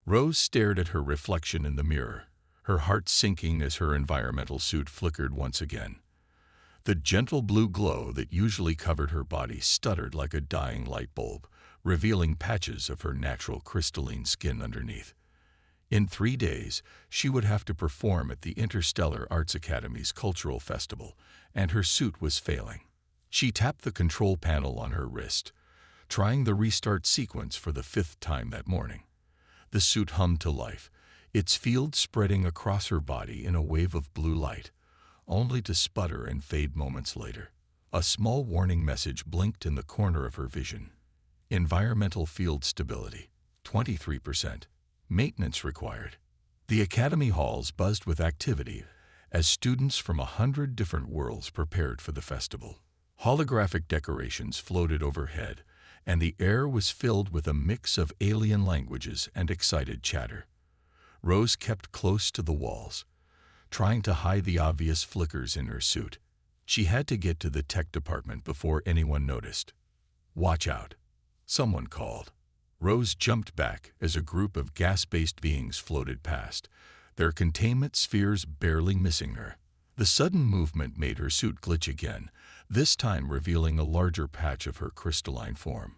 Rose stared at her reflection in the mirror, her heart sinking as her environmental suit flickered once again. The gentle blue glow that usually covered her body stuttered like a dying light bulb, revealing patches of her natural crystalline skin underneath. In 3 days, she would have to perform at the Interstellar Arts Academy's cultural festival, and her suit was failing. She tapped the control panel on her wrist, trying the restart sequence for the 5th time that morning. The suit hummed to life, its field spreading across her body in a wave of blue light, only to sputter and fade moments later. A small warning message blinked in the corner of her vision. Environmental field stability, 23%. Maintenance required. The academy halls buzzed with activity as students from 100 different worlds prepared for the festival. Holographic decorations floated overhead, and the air was filled with a mix of alien languages and excited chatter. Rose kept close to the walls, trying to hide the obvious flickers in her suit. She had to get to the tech department before anyone noticed. "Watch out," someone called. Rose jumped back as a group of gas-based beings floated past, their containment spheres barely missing her. The sudden movement made her suit glitch again, this time revealing a larger patch of her crystalline form.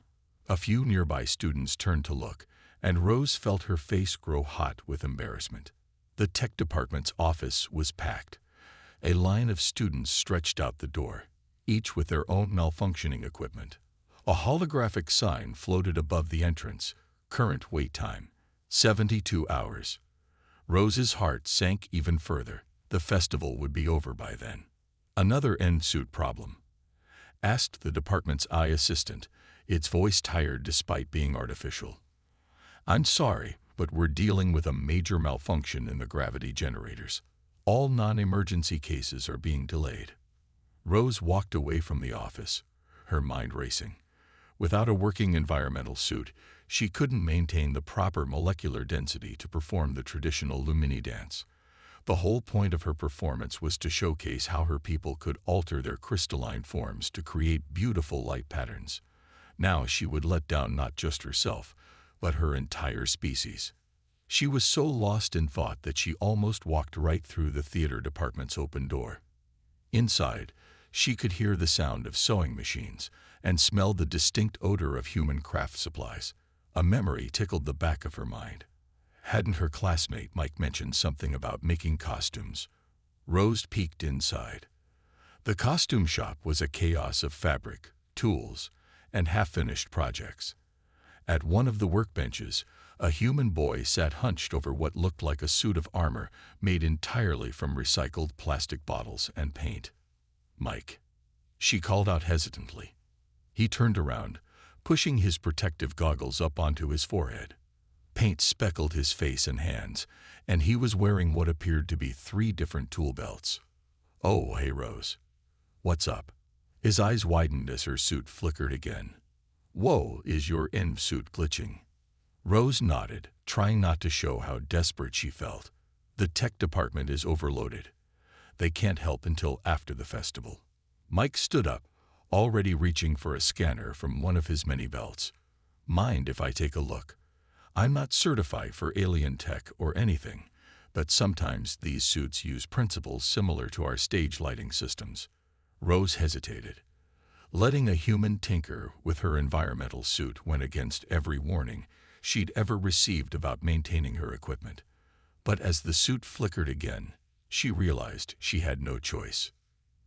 A few nearby students turned to look, and Rose felt her face grow hot with embarrassment. The tech department's office was packed. A line of students stretched out the door, each with their own malfunctioning equipment. A holographic sign floated above the entrance. Current wait time, 72 hours. Rose's heart sank even further. The festival would be over by then. "Another end suit problem?" asked the department's eye assistant, its voice tired despite being artificial. "I'm sorry, but we're dealing with a major malfunction in the gravity generators. All non-emergency cases are being delayed." Rose walked away from the office, her mind racing. Without a working environmental suit, she couldn't maintain the proper molecular density to perform the traditional Lumini dance. The whole point of her performance was to showcase how her people could alter their crystalline forms to create beautiful light patterns. Now she would let down not just herself, but her entire species. She was so lost in thought that she almost walked right through the theater department's open door. Inside, she could hear the sound of sewing machines and smell the distinct odor of human craft supplies. A memory tickled the back of her mind. Hadn't her classmate Mike mentioned something about making costumes? Rose peeked inside. The costume shop was a chaos of fabric, tools, and half-finished projects. At one of the workbenches, a human boy sat hunched over what looked like a suit of armor made entirely from recycled plastic bottles and paint. "Mike," she called out hesitantly. He turned around, pushing his protective goggles up onto his forehead. Paint speckled his face and hands, and he was wearing what appeared to be 3 different tool belts. "Oh, hey Rose. What's up?" His eyes widened as her suit flickered again. "Whoa, is your end suit glitching?" Rose nodded, trying not to show how desperate she felt. "The tech department is overloaded. They can't help until after the festival." Mike stood up, already reaching for a scanner from one of his many belts. "Mind if I take a look? I'm not certified for alien tech or anything, but sometimes these suits use principles similar to our stage lighting systems." Rose hesitated. Letting a human tinker with her environmental suit went against every warning she'd ever received about maintaining her equipment. But as the suit flickered again, she realized she had no choice.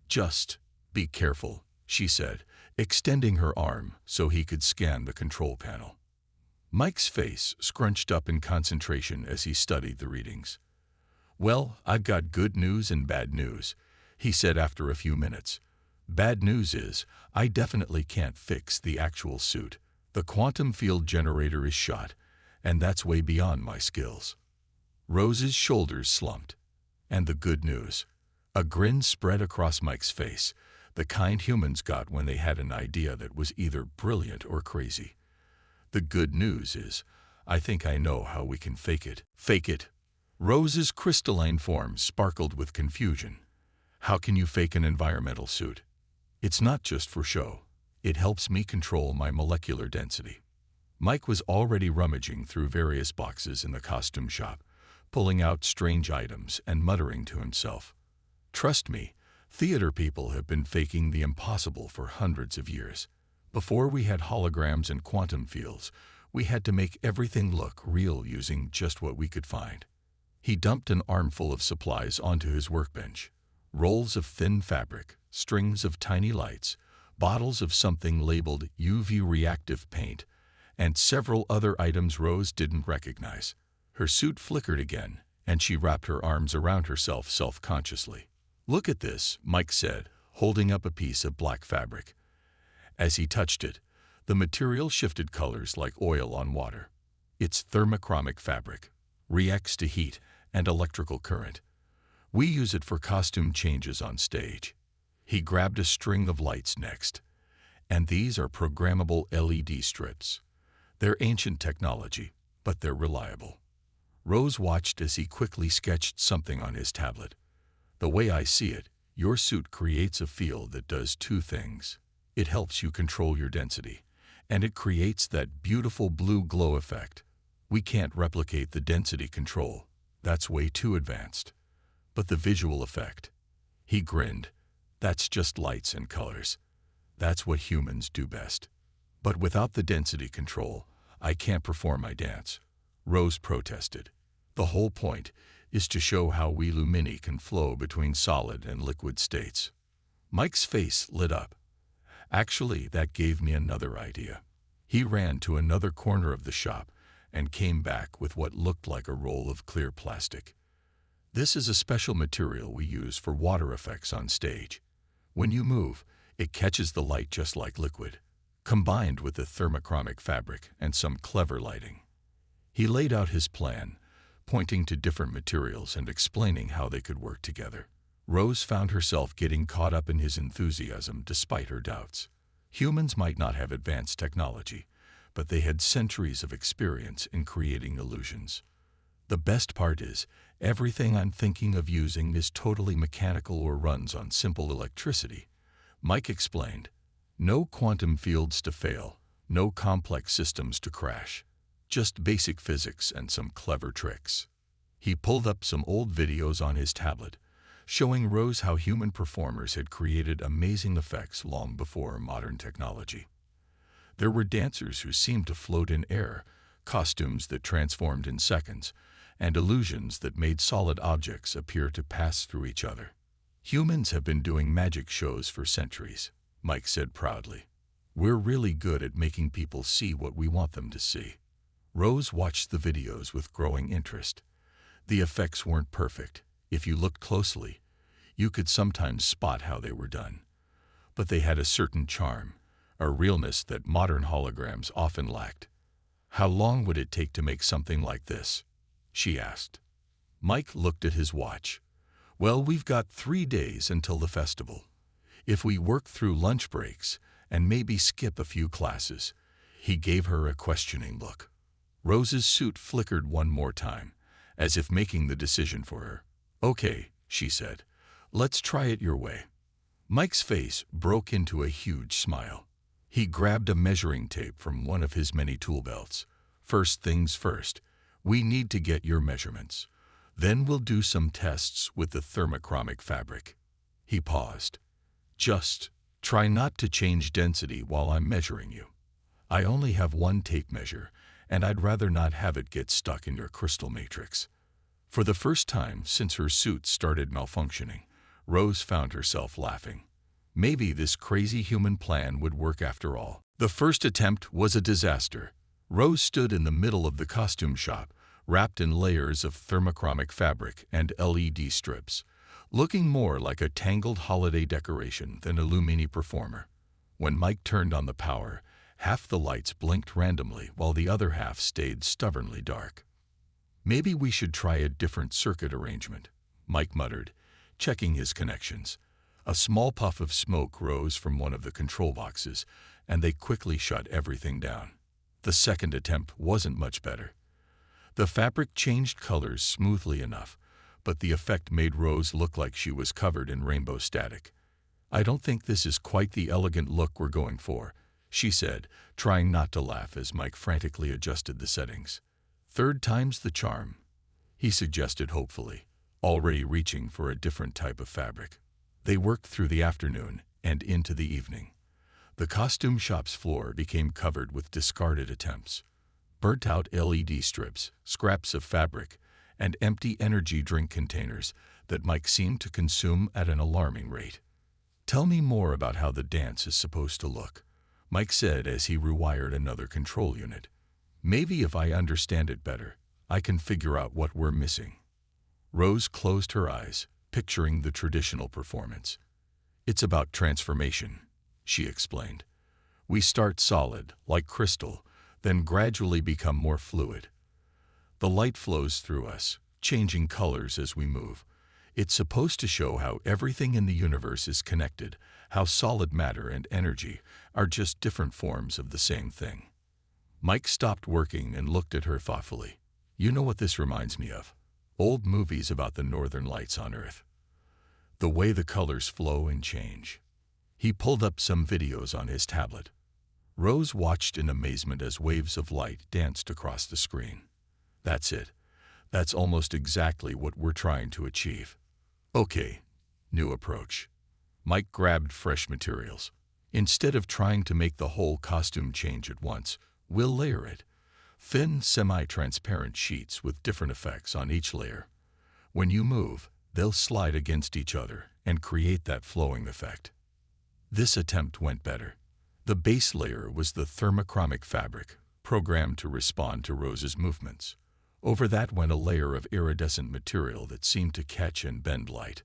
"Just be careful," she said, extending her arm so he could scan the control panel. Mike's face scrunched up in concentration as he studied the readings. "Well, I've got good news and bad news," he said after a few minutes. "Bad news is, I definitely can't fix the actual suit. The quantum field generator is shot, and that's way beyond my skills." Rose's shoulders slumped. And the good news? A grin spread across Mike's face, the kind humans got when they had an idea that was either brilliant or crazy. "The good news is, I think I know how we can fake it." "Fake it?" Rose's crystalline form sparkled with confusion. "How can you fake an environmental suit?" "It's not just for show. It helps me control my molecular density." Mike was already rummaging through various boxes in the costume shop, pulling out strange items and muttering to himself. Trust me, theater people have been faking the impossible for hundreds of years. Before we had holograms and quantum fields, we had to make everything look real using just what we could find. He dumped an armful of supplies onto his workbench. Rolls of thin fabric, strings of tiny lights, bottles of something labeled UV-reactive paint, and several other items Rose didn't recognize. Her suit flickered again, and she wrapped her arms around herself self-consciously. "Look at this," Mike said, holding up a piece of black fabric. As he touched it, the material shifted colors like oil on water. It's thermochromic fabric, reacts to heat and electrical current. We use it for costume changes on stage. He grabbed a string of lights next, and these are programmable LED strips. They're ancient technology, but they're reliable. Rose watched as he quickly sketched something on his tablet. "The way I see it, your suit creates a field that does two things. It helps you control your density, and it creates that beautiful blue glow effect. We can't replicate the density control. That's way too advanced. But the visual effect," he grinned, "that's just lights and colors. That's what humans do best. But without the density control, I can't perform my dance," Rose protested. "The whole point is to show how we Lumini can flow between solid and liquid states." Mike's face lit up. "Actually, that gave me another idea." He ran to another corner of the shop and came back with what looked like a roll of clear plastic. "This is a special material we use for water effects on stage. When you move, it catches the light just like liquid, combined with the thermochromic fabric and some clever lighting." He laid out his plan, pointing to different materials and explaining how they could work together. Rose found herself getting caught up in his enthusiasm despite her doubts. Humans might not have advanced technology, but they had centuries of experience in creating illusions. "The best part is, everything I'm thinking of using is totally mechanical or runs on simple electricity," Mike explained. "No quantum fields to fail, no complex systems to crash. Just basic physics and some clever tricks." He pulled up some old videos on his tablet, showing Rose how human performers had created amazing effects long before modern technology. There were dancers who seemed to float in air, costumes that transformed in seconds, and illusions that made solid objects appear to pass through each other. "Humans have been doing magic shows for centuries," Mike said proudly. "We're really good at making people see what we want them to see." Rose watched the videos with growing interest. The effects weren't perfect. If you looked closely, you could sometimes spot how they were done. But they had a certain charm, a realness that modern holograms often lacked. "How long would it take to make something like this?" she asked. Mike looked at his watch. "Well, we've got 3 days until the festival. If we work through lunch breaks and maybe skip a few classes." He gave her a questioning look. Rose's suit flickered one more time, as if making the decision for her. "Okay," she said. "Let's try it your way." Mike's face broke into a huge smile. He grabbed a measuring tape from one of his many tool belts. "First things first, we need to get your measurements. Then we'll do some tests with the thermochromic fabric." He paused. "Just try not to change density while I'm measuring you. I only have one tape measure, and I'd rather not have it get stuck in your crystal matrix." For the first time since her suit started malfunctioning, Rose found herself laughing. Maybe this crazy human plan would work after all. The first attempt was a disaster. Rose stood in the middle of the costume shop, wrapped in layers of thermochromic fabric and LED strips, looking more like a tangled holiday decoration than a Lumini performer. When Mike turned on the power, half the lights blinked randomly while the other half stayed stubbornly dark. "Maybe we should try a different circuit arrangement," Mike muttered, checking his connections. A small puff of smoke rose from one of the control boxes, and they quickly shut everything down. The second attempt wasn't much better. The fabric changed colors smoothly enough, but the effect made Rose look like she was covered in rainbow static. "I don't think this is quite the elegant look we're going for," she said, trying not to laugh as Mike frantically adjusted the settings. "Third time's the charm," he suggested hopefully, already reaching for a different type of fabric. They worked through the afternoon and into the evening. The costume shop's floor became covered with discarded attempts. Burnt-out LED strips, scraps of fabric, and empty energy drink containers that Mike seemed to consume at an alarming rate. "Tell me more about how the dance is supposed to look," Mike said as he rewired another control unit. "Maybe if I understand it better, I can figure out what we're missing." Rose closed her eyes, picturing the traditional performance. "It's about transformation," she explained. "We start solid, like crystal, then gradually become more fluid. The light flows through us, changing colors as we move. It's supposed to show how everything in the universe is connected, how solid matter and energy are just different forms of the same thing." Mike stopped working and looked at her thoughtfully. "You know what this reminds me of? Old movies about the northern lights on Earth. The way the colors flow and change." He pulled up some videos on his tablet. Rose watched in amazement as waves of light danced across the screen. "That's it. That's almost exactly what we're trying to achieve." "Okay, new approach." Mike grabbed fresh materials. "Instead of trying to make the whole costume change at once, we'll layer it. Thin, semi-transparent sheets with different effects on each layer. When you move, they'll slide against each other and create that flowing effect." This attempt went better. The base layer was the thermochromic fabric, programmed to respond to Rose's movements. Over that went a layer of iridescent material that seemed to catch and bend light.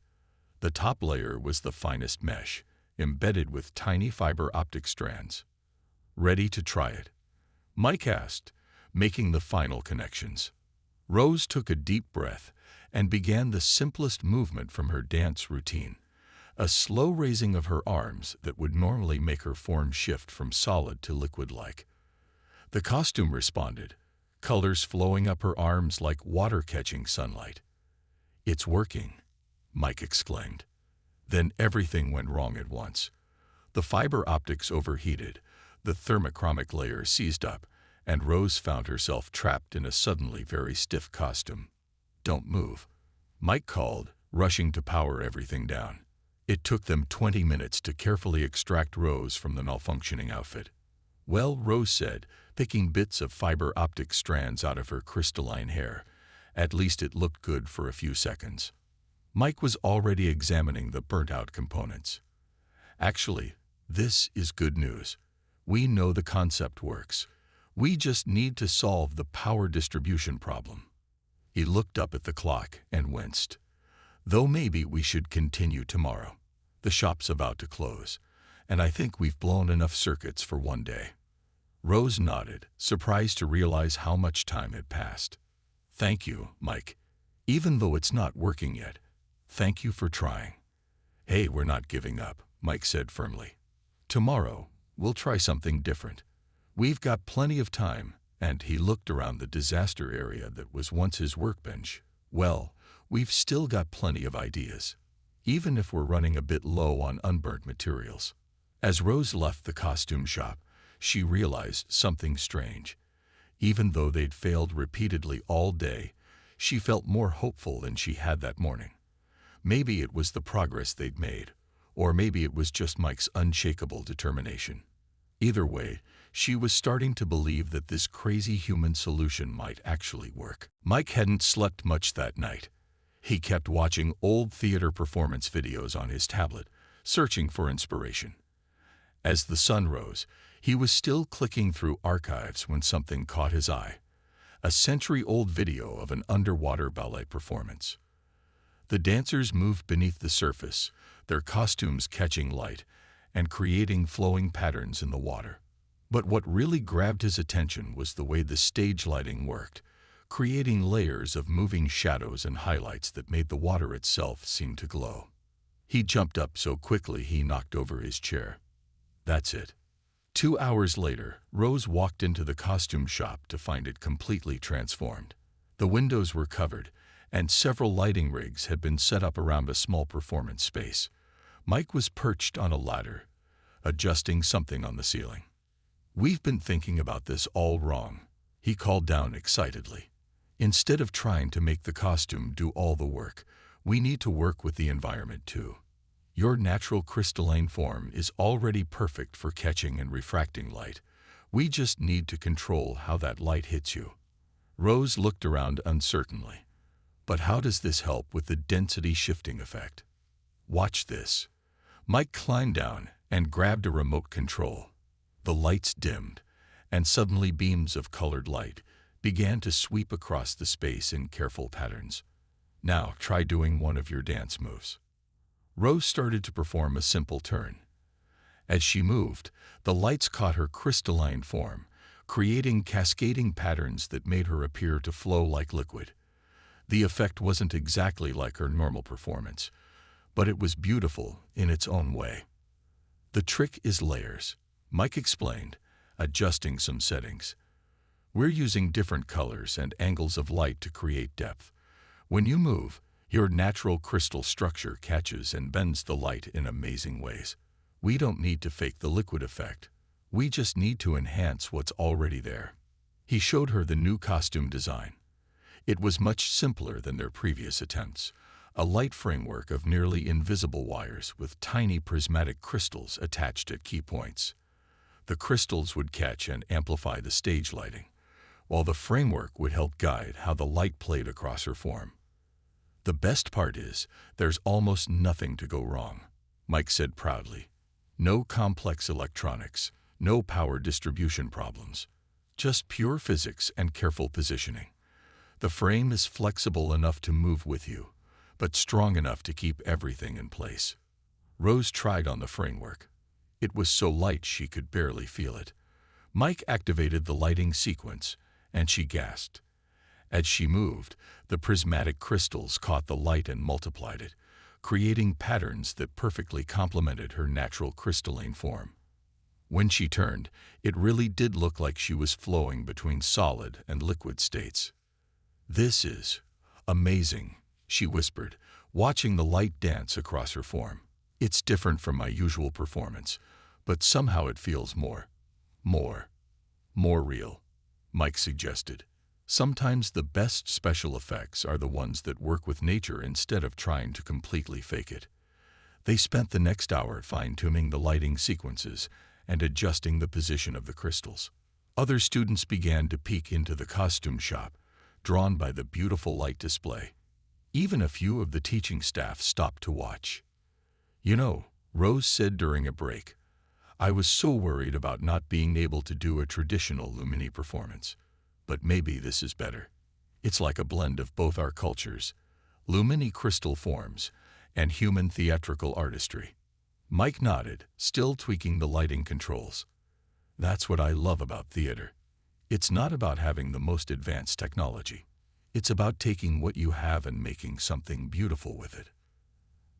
The top layer was the finest mesh, embedded with tiny fiber optic strands. "Ready to try it?" Mike asked, making the final connections. Rose took a deep breath and began the simplest movement from her dance routine, a slow raising of her arms that would normally make her form shift from solid to liquid-like. The costume responded, colors flowing up her arms like water catching sunlight. "It's working," Mike exclaimed. Then everything went wrong at once. The fiber optics overheated, the thermochromic layer seized up, and Rose found herself trapped in a suddenly very stiff costume. "Don't move," Mike called, rushing to power everything down. It took them 20 minutes to carefully extract Rose from the malfunctioning outfit. "Well," Rose said, picking bits of fiber optic strands out of her crystalline hair, "at least it looked good for a few seconds." Mike was already examining the burnt-out components. "Actually, this is good news. We know the concept works. We just need to solve the power distribution problem." He looked up at the clock and winced. "Though maybe we should continue tomorrow. The shop's about to close, and I think we've blown enough circuits for one day." Rose nodded, surprised to realize how much time had passed. "Thank you, Mike. Even though it's not working yet, thank you for trying." "Hey, we're not giving up," Mike said firmly. "Tomorrow, we'll try something different. We've got plenty of time," and he looked around the disaster area that was once his workbench. "Well, we've still got plenty of ideas, even if we're running a bit low on unburnt materials." As Rose left the costume shop, she realized something strange. Even though they'd failed repeatedly all day, she felt more hopeful than she had that morning. Maybe it was the progress they'd made, or maybe it was just Mike's unshakable determination. Either way, she was starting to believe that this crazy human solution might actually work. Mike hadn't slept much that night. He kept watching old theater performance videos on his tablet, searching for inspiration. As the sun rose, he was still clicking through archives when something caught his eye. A century-old video of an underwater ballet performance. The dancers moved beneath the surface, their costumes catching light and creating flowing patterns in the water. But what really grabbed his attention was the way the stage lighting worked, creating layers of moving shadows and highlights that made the water itself seem to glow. He jumped up so quickly he knocked over his chair. That's it. 2 hours later, Rose walked into the costume shop to find it completely transformed. The windows were covered, and several lighting rigs had been set up around a small performance space. Mike was perched on a ladder, adjusting something on the ceiling. "We've been thinking about this all wrong," he called down excitedly. "Instead of trying to make the costume do all the work, we need to work with the environment too. Your natural crystalline form is already perfect for catching and refracting light. We just need to control how that light hits you." Rose looked around uncertainly. "But how does this help with the density shifting effect?" "Watch this." Mike climbed down and grabbed a remote control. The lights dimmed, and suddenly beams of colored light began to sweep across the space in careful patterns. "Now try doing one of your dance moves." Rose started to perform a simple turn. As she moved, the lights caught her crystalline form, creating cascading patterns that made her appear to flow like liquid. The effect wasn't exactly like her normal performance, but it was beautiful in its own way. "The trick is layers," Mike explained, adjusting some settings. "We're using different colors and angles of light to create depth. When you move, your natural crystal structure catches and bends the light in amazing ways. We don't need to fake the liquid effect. We just need to enhance what's already there." He showed her the new costume design. It was much simpler than their previous attempts. A light framework of nearly invisible wires with tiny prismatic crystals attached at key points. The crystals would catch and amplify the stage lighting, while the framework would help guide how the light played across her form. "The best part is, there's almost nothing to go wrong," Mike said proudly. "No complex electronics, no power distribution problems. Just pure physics and careful positioning. The frame is flexible enough to move with you, but strong enough to keep everything in place." Rose tried on the framework. It was so light she could barely feel it. Mike activated the lighting sequence, and she gasped. As she moved, the prismatic crystals caught the light and multiplied it, creating patterns that perfectly complemented her natural crystalline form. When she turned, it really did look like she was flowing between solid and liquid states. "This is amazing," she whispered, watching the light dance across her form. "It's different from my usual performance, but somehow it feels more real," Mike suggested. "Sometimes the best special effects are the ones that work with nature instead of trying to completely fake it." They spent the next hour fine-tuning the lighting sequences and adjusting the position of the crystals. Other students began to peek into the costume shop, drawn by the beautiful light display. Even a few of the teaching staff stopped to watch. "You know," Rose said during a break, "I was so worried about not being able to do a traditional Lumini performance. But maybe this is better. It's like a blend of both our cultures, Lumini crystal forms, and human theatrical artistry." Mike nodded, still tweaking the lighting controls. "That's what I love about theater. It's not about having the most advanced technology. It's about taking what you have and making something beautiful with it."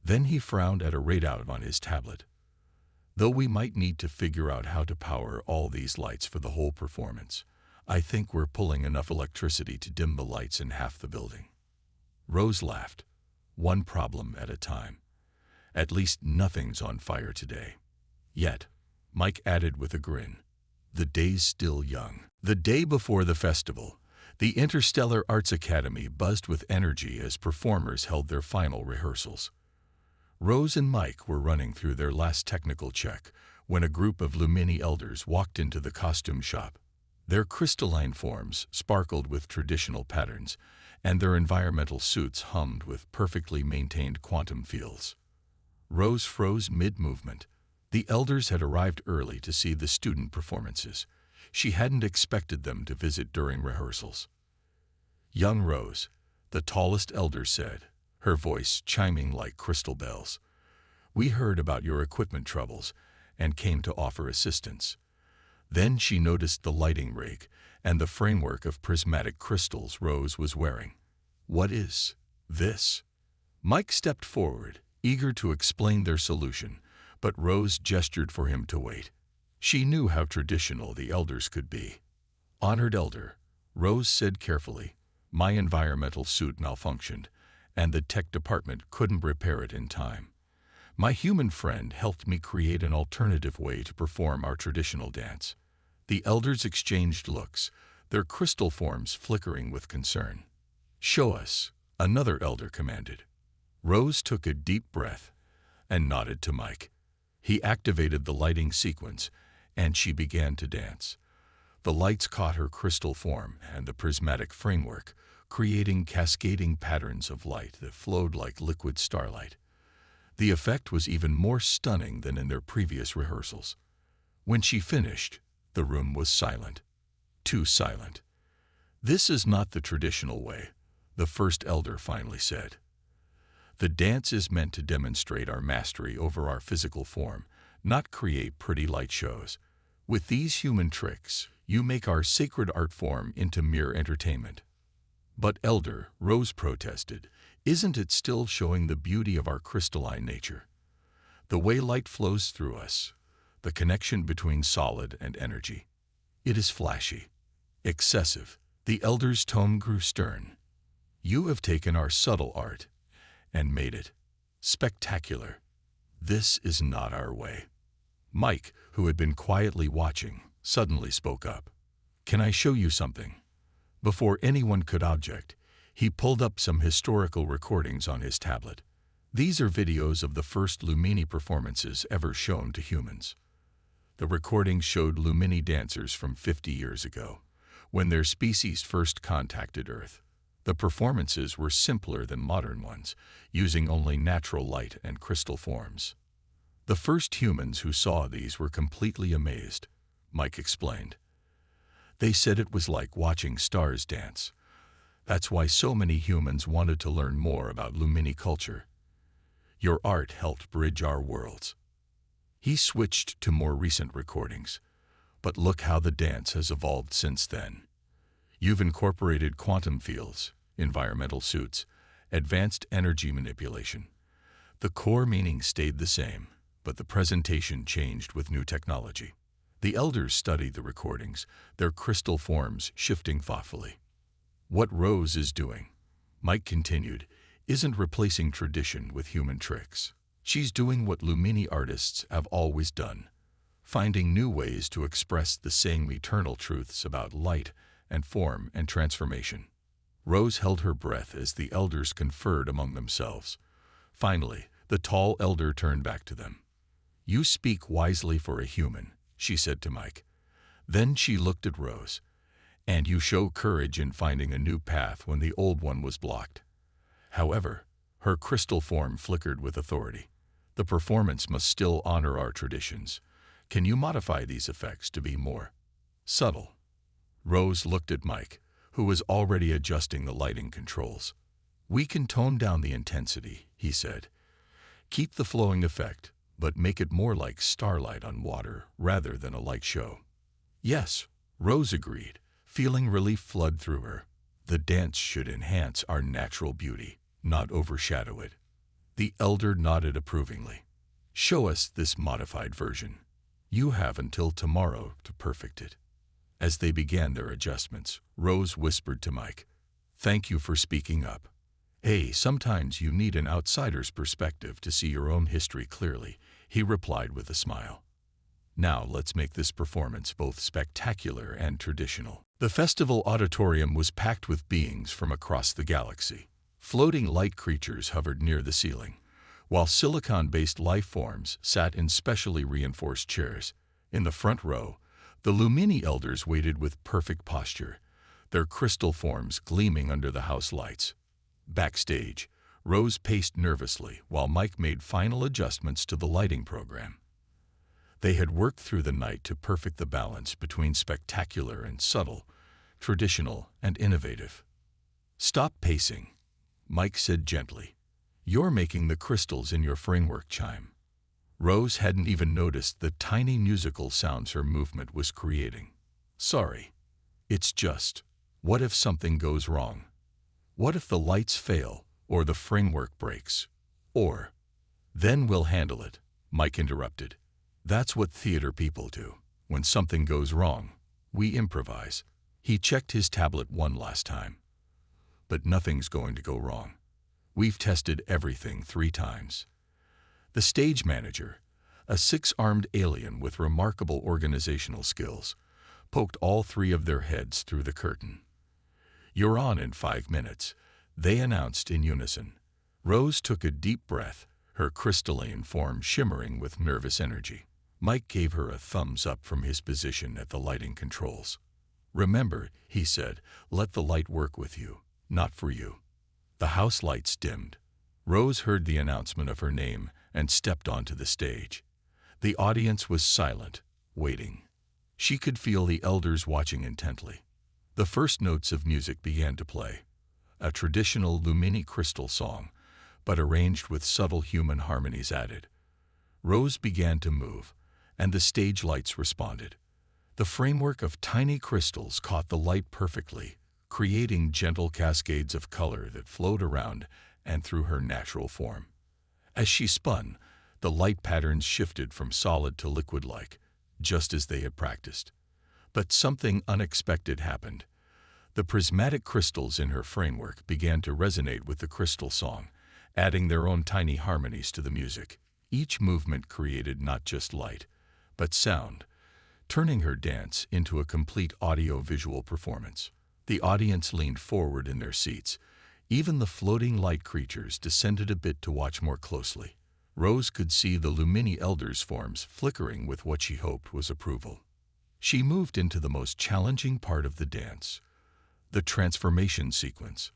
Then he frowned at a readout on his tablet. "Though we might need to figure out how to power all these lights for the whole performance, I think we're pulling enough electricity to dim the lights in half the building." Rose laughed. "One problem at a time. At least nothing's on fire today." "Yet," Mike added with a grin, "the day's still young." The day before the festival, the Interstellar Arts Academy buzzed with energy as performers held their final rehearsals. Rose and Mike were running through their last technical check when a group of Lumini elders walked into the costume shop. Their crystalline forms sparkled with traditional patterns, and their environmental suits hummed with perfectly maintained quantum fields. Rose froze mid-movement. The elders had arrived early to see the student performances. She hadn't expected them to visit during rehearsals. "Young Rose," the tallest elder said, her voice chiming like crystal bells, "we heard about your equipment troubles and came to offer assistance." Then she noticed the lighting rig and the framework of prismatic crystals Rose was wearing. "What is this?" Mike stepped forward, eager to explain their solution, but Rose gestured for him to wait. She knew how traditional the elders could be. "Honored elder," Rose said carefully, "my environmental suit malfunctioned, and the tech department couldn't repair it in time. My human friend helped me create an alternative way to perform our traditional dance. The elders exchanged looks, their crystal forms flickering with concern. "Show us," another elder commanded. Rose took a deep breath and nodded to Mike. He activated the lighting sequence, and she began to dance. The lights caught her crystal form and the prismatic framework, creating cascading patterns of light that flowed like liquid starlight. The effect was even more stunning than in their previous rehearsals. When she finished, the room was silent. Too silent. "This is not the traditional way," the first elder finally said. "The dance is meant to demonstrate our mastery over our physical form, not create pretty light shows. With these human tricks, you make our sacred art form into mere entertainment." "But Elder," Rose protested, "isn't it still showing the beauty of our crystalline nature? The way light flows through us, the connection between solid and energy. It is flashy, excessive." The elder's tone grew stern. "You have taken our subtle art and made it spectacular. This is not our way." Mike, who had been quietly watching, suddenly spoke up. "Can I show you something?" Before anyone could object, he pulled up some historical recordings on his tablet. These are videos of the first Lumini performances ever shown to humans. The recordings showed Lumini dancers from 50 years ago, when their species first contacted Earth. The performances were simpler than modern ones, using only natural light and crystal forms. "The first humans who saw these were completely amazed," Mike explained. "They said it was like watching stars dance. That's why so many humans wanted to learn more about Lumini culture. Your art helped bridge our worlds." He switched to more recent recordings. "But look how the dance has evolved since then. You've incorporated quantum fields, environmental suits, advanced energy manipulation. The core meaning stayed the same, but the presentation changed with new technology." The elders studied the recordings, their crystal forms shifting thoughtfully. "What Rose is doing," Mike continued, "isn't replacing tradition with human tricks. She's doing what Lumini artists have always done, finding new ways to express the same eternal truths about light and form and transformation." Rose held her breath as the elders conferred among themselves. Finally, the tall elder turned back to them. "You speak wisely for a human," she said to Mike. Then she looked at Rose. "And you show courage in finding a new path when the old one was blocked." However, her crystal form flickered with authority. "The performance must still honor our traditions. Can you modify these effects to be more subtle?" Rose looked at Mike, who was already adjusting the lighting controls. "We can tone down the intensity," he said. "Keep the flowing effect, but make it more like starlight on water rather than a light show." "Yes," Rose agreed, feeling relief flood through her. "The dance should enhance our natural beauty, not overshadow it." The elder nodded approvingly. "Show us this modified version. You have until tomorrow to perfect it." As they began their adjustments, Rose whispered to Mike, "Thank you for speaking up. Hey, sometimes you need an outsider's perspective to see your own history clearly," he replied with a smile. "Now let's make this performance both spectacular and traditional." The festival auditorium was packed with beings from across the galaxy. Floating light creatures hovered near the ceiling, while silicon-based life forms sat in specially reinforced chairs. In the front row, the Lumini elders waited with perfect posture, their crystal forms gleaming under the house lights. Backstage, Rose paced nervously while Mike made final adjustments to the lighting program. They had worked through the night to perfect the balance between spectacular and subtle, traditional and innovative. "Stop pacing," Mike said gently. "You're making the crystals in your framework chime." Rose hadn't even noticed the tiny musical sounds her movement was creating. "Sorry. It's just, what if something goes wrong? What if the lights fail or the framework breaks? Or, then we'll handle it," Mike interrupted. "That's what theater people do. When something goes wrong, we improvise." He checked his tablet one last time. "But nothing's going to go wrong. We've tested everything 3 times." The stage manager, a 6-armed alien with remarkable organizational skills, poked all three of their heads through the curtain. "You're on in 5 minutes," they announced in unison. Rose took a deep breath, her crystalline form shimmering with nervous energy. Mike gave her a thumbs up from his position at the lighting controls. "Remember," he said, "let the light work with you, not for you." The house lights dimmed. Rose heard the announcement of her name and stepped onto the stage. The audience was silent, waiting. She could feel the elders watching intently. The first notes of music began to play, a traditional Lumini crystal song, but arranged with subtle human harmonies added. Rose began to move, and the stage lights responded. The framework of tiny crystals caught the light perfectly, creating gentle cascades of color that flowed around and through her natural form. As she spun, the light patterns shifted from solid to liquid-like, just as they had practiced. But something unexpected happened. The prismatic crystals in her framework began to resonate with the crystal song, adding their own tiny harmonies to the music. Each movement created not just light, but sound, turning her dance into a complete audio-visual performance. The audience leaned forward in their seats. Even the floating light creatures descended a bit to watch more closely. Rose could see the Lumini elders' forms flickering with what she hoped was approval. She moved into the most challenging part of the dance, the transformation sequence.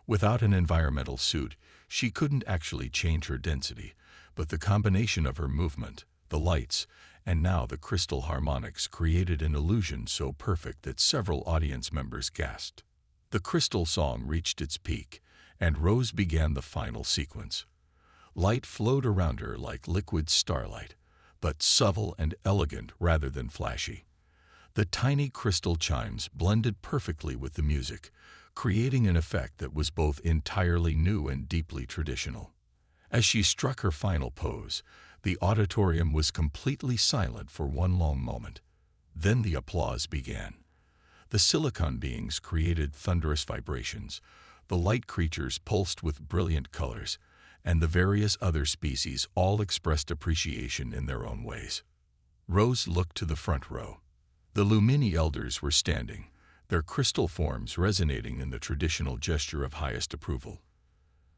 Without an environmental suit, she couldn't actually change her density, but the combination of her movement, the lights, and now the crystal harmonics created an illusion so perfect that several audience members gasped. The crystal song reached its peak, and Rose began the final sequence. Light flowed around her like liquid starlight, but subtle and elegant rather than flashy. The tiny crystal chimes blended perfectly with the music, creating an effect that was both entirely new and deeply traditional. As she struck her final pose, the auditorium was completely silent for one long moment. Then the applause began. The silicon beings created thunderous vibrations, the light creatures pulsed with brilliant colors, and the various other species all expressed appreciation in their own ways. Rose looked to the front row. The Lumini elders were standing, their crystal forms resonating in the traditional gesture of highest approval.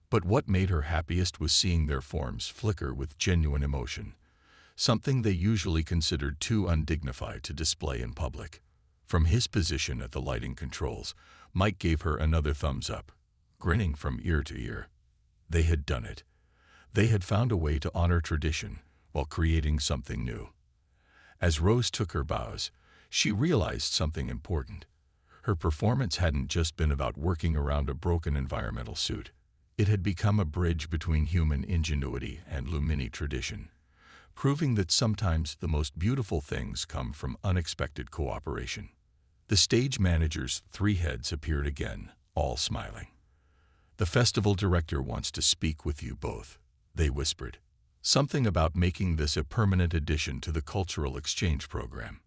But what made her happiest was seeing their forms flicker with genuine emotion, something they usually considered too undignified to display in public. From his position at the lighting controls, Mike gave her another thumbs up, grinning from ear to ear. They had done it. They had found a way to honor tradition while creating something new. As Rose took her bows, she realized something important. Her performance hadn't just been about working around a broken environmental suit. It had become a bridge between human ingenuity and Lumini tradition, proving that sometimes the most beautiful things come from unexpected cooperation. The stage manager's three heads appeared again, all smiling. "The festival director wants to speak with you both," they whispered. "Something about making this a permanent addition to the cultural exchange program."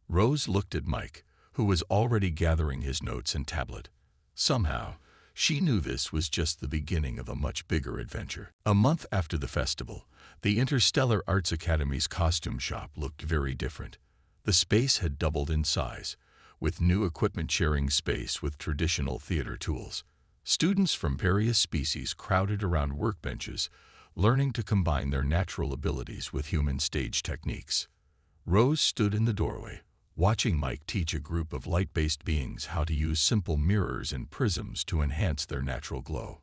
Rose looked at Mike, who was already gathering his notes and tablet. Somehow, she knew this was just the beginning of a much bigger adventure. A month after the festival, the Interstellar Arts Academy's costume shop looked very different. The space had doubled in size, with new equipment sharing space with traditional theater tools. Students from various species crowded around workbenches, learning to combine their natural abilities with human stage techniques. Rose stood in the doorway, watching Mike teach a group of light-based beings how to use simple mirrors and prisms to enhance their natural glow.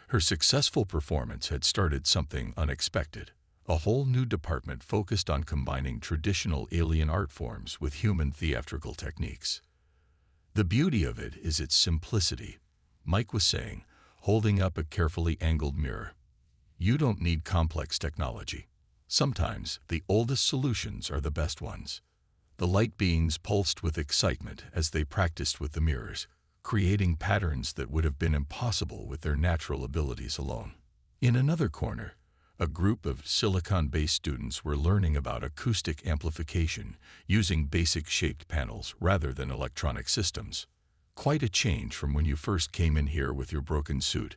Her successful performance had started something unexpected, a whole new department focused on combining traditional alien art forms with human theatrical techniques. "The beauty of it is its simplicity," Mike was saying, holding up a carefully angled mirror. "You don't need complex technology. Sometimes the oldest solutions are the best ones." The light beings pulsed with excitement as they practiced with the mirrors, creating patterns that would have been impossible with their natural abilities alone. In another corner, a group of silicon-based students were learning about acoustic amplification using basic shaped panels rather than electronic systems. "Quite a change from when you first came in here with your broken suit,"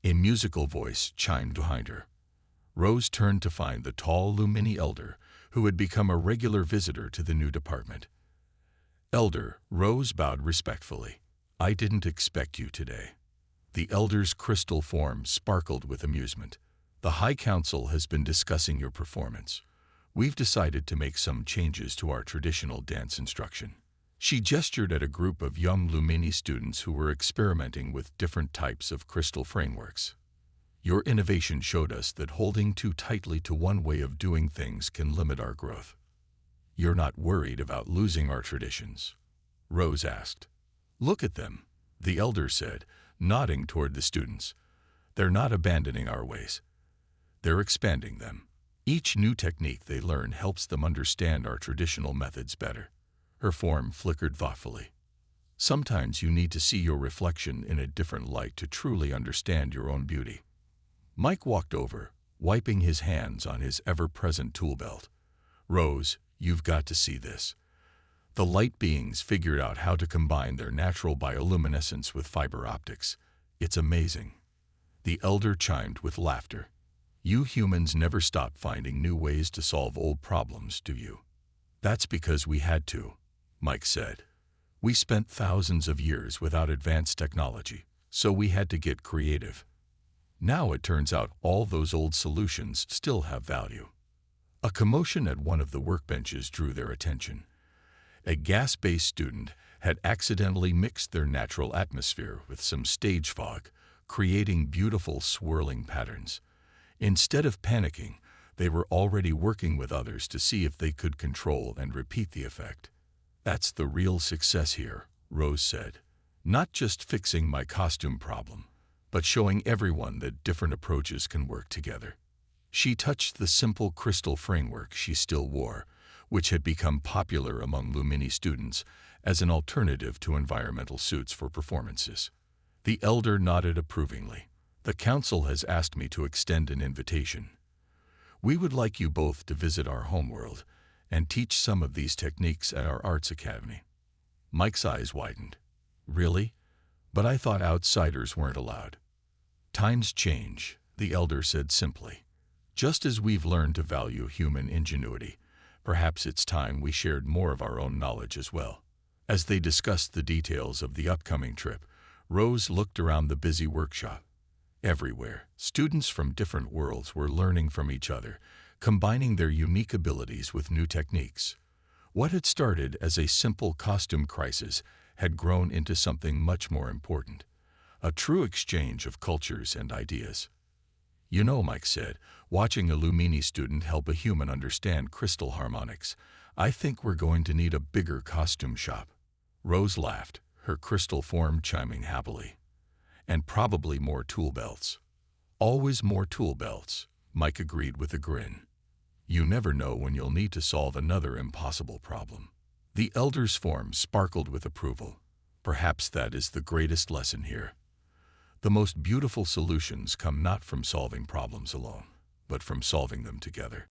a musical voice chimed behind her. Rose turned to find the tall Lumini elder, who had become a regular visitor to the new department. Elder, Rose bowed respectfully. I didn't expect you today. The elder's crystal form sparkled with amusement. The High Council has been discussing your performance. We've decided to make some changes to our traditional dance instruction. She gestured at a group of young Lumini students who were experimenting with different types of crystal frameworks. Your innovation showed us that holding too tightly to one way of doing things can limit our growth. You're not worried about losing our traditions? Rose asked. Look at them, the elder said, nodding toward the students. They're not abandoning our ways. They're expanding them. Each new technique they learn helps them understand our traditional methods better. Her form flickered thoughtfully. Sometimes you need to see your reflection in a different light to truly understand your own beauty. Mike walked over, wiping his hands on his ever-present tool belt. Rose, you've got to see this. The light beings figured out how to combine their natural bioluminescence with fiber optics. It's amazing. The elder chimed with laughter. You humans never stop finding new ways to solve old problems, do you? That's because we had to, Mike said. We spent thousands of years without advanced technology, so we had to get creative. Now it turns out all those old solutions still have value. A commotion at one of the workbenches drew their attention. A gas-based student had accidentally mixed their natural atmosphere with some stage fog, creating beautiful swirling patterns. Instead of panicking, they were already working with others to see if they could control and repeat the effect. That's the real success here, Rose said. Not just fixing my costume problem, but showing everyone that different approaches can work together. She touched the simple crystal framework she still wore, which had become popular among Lumini students as an alternative to environmental suits for performances. The elder nodded approvingly. The council has asked me to extend an invitation. We would like you both to visit our homeworld and teach some of these techniques at our arts academy. Mike's eyes widened. Really? But I thought outsiders weren't allowed. Times change, the elder said simply. Just as we've learned to value human ingenuity, perhaps it's time we shared more of our own knowledge as well. As they discussed the details of the upcoming trip, Rose looked around the busy workshop. Everywhere, students from different worlds were learning from each other, combining their unique abilities with new techniques. What had started as a simple costume crisis had grown into something much more important, a true exchange of cultures and ideas. You know, Mike said, watching a Lumini student help a human understand crystal harmonics, I think we're going to need a bigger costume shop. Rose laughed, her crystal form chiming happily. And probably more tool belts. Always more tool belts, Mike agreed with a grin. You never know when you'll need to solve another impossible problem. The elder's form sparkled with approval. Perhaps that is the greatest lesson here. The most beautiful solutions come not from solving problems alone, but from solving them together.